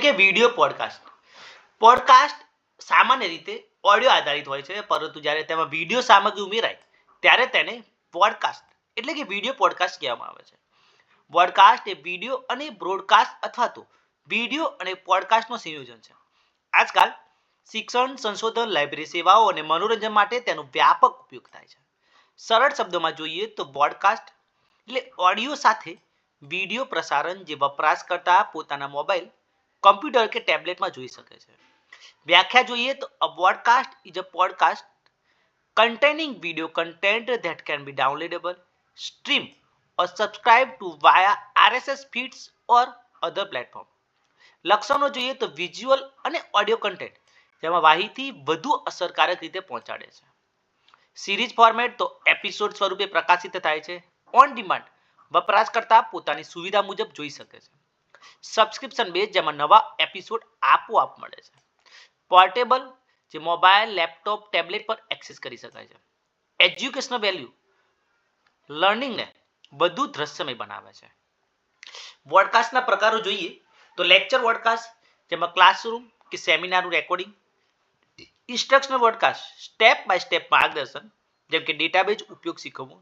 કે video podcast. Podcast સામાન્ય રીતે ઓડિયો આધારિત હોય છે, પરંતુ જ્યારે તેમાં વિડીયો સામગ્રી ઉમેરાય ત્યારે તેને પોડકાસ્ટ એટલે કે વિડીયો પોડકાસ્ટ કહેવામાં આવે છે. પોડકાસ્ટ એ વિડીયો અને બ્રોડકાસ્ટ અથવા તો વિડીયો અને પોડકાસ્ટનું સંયોજન છે. આજકાલ શિક્ષણ, સંશોધન, લાઇબ્રેરી સેવાઓ અને મનોરંજન માટે તેનો વ્યાપક ઉપયોગ થાય છે. સરળ શબ્દોમાં જોઈએ તો પોડકાસ્ટ એટલે ઓડિયો સાથે વિડીયો પ્રસારણ જે વપરાશકર્તા પોતાના મોબાઈલ, કમ્પ્યુટર કે ટેબ્લેટમાં જોઈ શકે છે. વ્યાખ્યા જોઈએ તો અ podcast is a podcast containing video content that can be downloadable, streamed or subscribed to via RSS feeds or other platform. લક્ષણો જોઈએ તો વિઝ્યુઅલ અને ઓડિયો કન્ટેન્ટ જેમાં માહિતી વધુ અસરકારક રીતે પહોંચાડે છે. સિરીઝ ફોર્મેટ તો એપિસોડ સ્વરૂપે પ્રકાશિત થાય છે. ઓન ડિમાન્ડ વપરાશકર્તા પોતાની સુવિધા મુજબ જોઈ શકે છે. સબસ્ક્રિપ્શન બેઝ જેમાં નવા એપિસોડ આપોઆપ મળે છે. પોર્ટેબલ જે મોબાઈલ, લેપટોપ, ટેબ્લેટ પર એક્સેસ કરી શકાય છે. એજ્યુકેશનલ વેલ્યુ લર્નિંગને વધુ દ્રશ્યમય બનાવે છે. પોડકાસ્ટના પ્રકારો જોઈએ તો લેક્ચર પોડકાસ્ટ જેમાં ક્લાસરૂમ કે સેમિનારનું recording, instructional podcast step by step માર્ગદર્શન જેમ કે ડેટાબેઝ ઉપયોગ શીખવવું,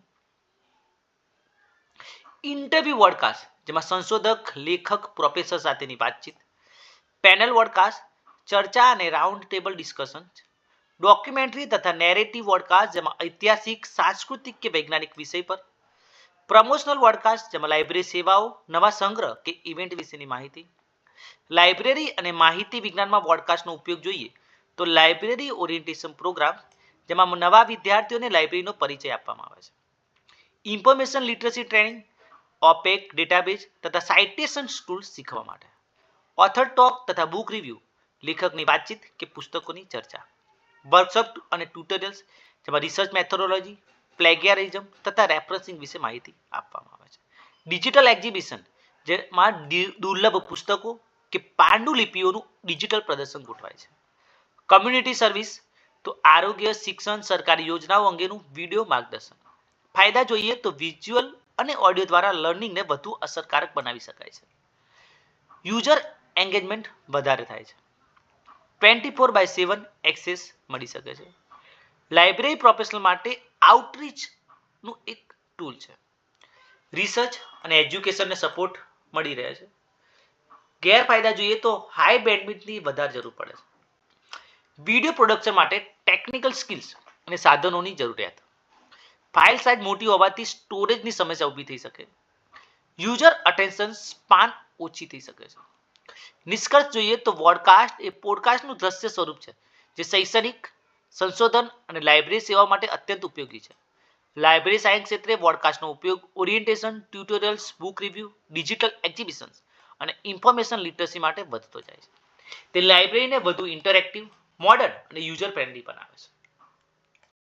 ઇન્ટરવ્યુ પોડકાસ્ટ જેમાં સંશોધક, લેખક, પ્રોફેસર સાથેની વાતચીત, પેનલ પોડકાસ્ટ ચર્ચા અને રાઉન્ડ ટેબલ ડિસ્કશન, ડોક્યુમેન્ટરી તથા નેરેટિવ પોડકાસ્ટ જેમાં ઐતિહાસિક, સાંસ્કૃતિક કે વૈજ્ઞાનિક વિષય પર, પ્રમોશનલ પોડકાસ્ટ જેમાં લાઇબ્રેરી સેવાઓ, નવા સંગ્રહ કે ઇવેન્ટ વિશેની માહિતી. લાઇબ્રેરી અને માહિતી વિજ્ઞાનમાં પોડકાસ્ટનો ઉપયોગ જોઈએ તો લાઇબ્રેરી ઓરિએન્ટેશન પ્રોગ્રામ જેમાં નવા વિદ્યાર્થીઓને લાઇબ્રેરીનો પરિચય આપવામાં આવે છે. Information literacy training, OPAC database તથા સાઇટેશન ટૂલ્સ શીખવા માટે. ઓથર ટોક તથા બુક રિવ્યુ લેખકની વાતચીત કે પુસ્તકોની ચર્ચા. વર્કશોપ અને ટ્યુટોરિયલ્સ જેમાં રિસર્ચ મેથોડોલોજી, પ્લેગિયરિઝમ તથા રેફરન્સિંગ વિશે માહિતી આપવામાં આવે છે. ડિજિટલ એક્ઝિબિશન જેમાં દુર્લભ પુસ્તકો કે પાંડુલિપિઓનું ડિજિટલ પ્રદર્શન ગોઠવાય છે. કમ્યુનિટી સર્વિસ તો આરોગ્ય, શિક્ષણ, સરકારી યોજનાઓ અંગેનું વિડીયો માર્ગદર્શન. ફાયદા જોઈએ તો વિઝ્યુઅલ અને ઓડિયો દ્વારા લર્નિંગને વધુ અસરકારક બનાવી શકાય છે. યુઝર એન્ગેજમેન્ટ વધારે થાય છે. 24/7 એક્સેસ મળી શકે છે. લાઇબ્રેરી પ્રોફેશનલ માટે આઉટરીચનું એક ટૂલ છે. રિસર્ચ અને એજ્યુકેશનને સપોર્ટ મળી રહે છે. ગેરફાયદા જોઈએ તો હાઈ બેન્ડવિડ્થની વધારે જરૂર પડે છે. વિડીયો પ્રોડક્શન માટે ટેકનિકલ સ્કિલ્સ અને સાધનોની જરૂરિયાત. ફાઇલ સાઇઝ મોટી હોવાથી સ્ટોરેજની સમસ્યા ઊભી થઈ શકે. યુઝર અટેન્શન સ્પાન ઓછી થઈ શકે છે. નિષ્કર્ષ જોઈએ તો પોડકાસ્ટ એ પોડકાસ્ટનું દ્રશ્ય સ્વરૂપ છે જે શૈક્ષણિક, સંશોધન અને લાઇબ્રેરી સેવા માટે અત્યંત ઉપયોગી છે. લાઇબ્રેરી સાયન્સ ક્ષેત્રે પોડકાસ્ટનો ઉપયોગ orientation, tutorials, book review, digital exhibitions અને ઇન્ફોર્મેશન લિટરસી માટે વધતો જાય છે. તે લાઇબ્રેરીને વધુ ઇન્ટરેક્ટિવ, મોડર્ન અને યુઝર ફ્રેન્ડલી બનાવે છે.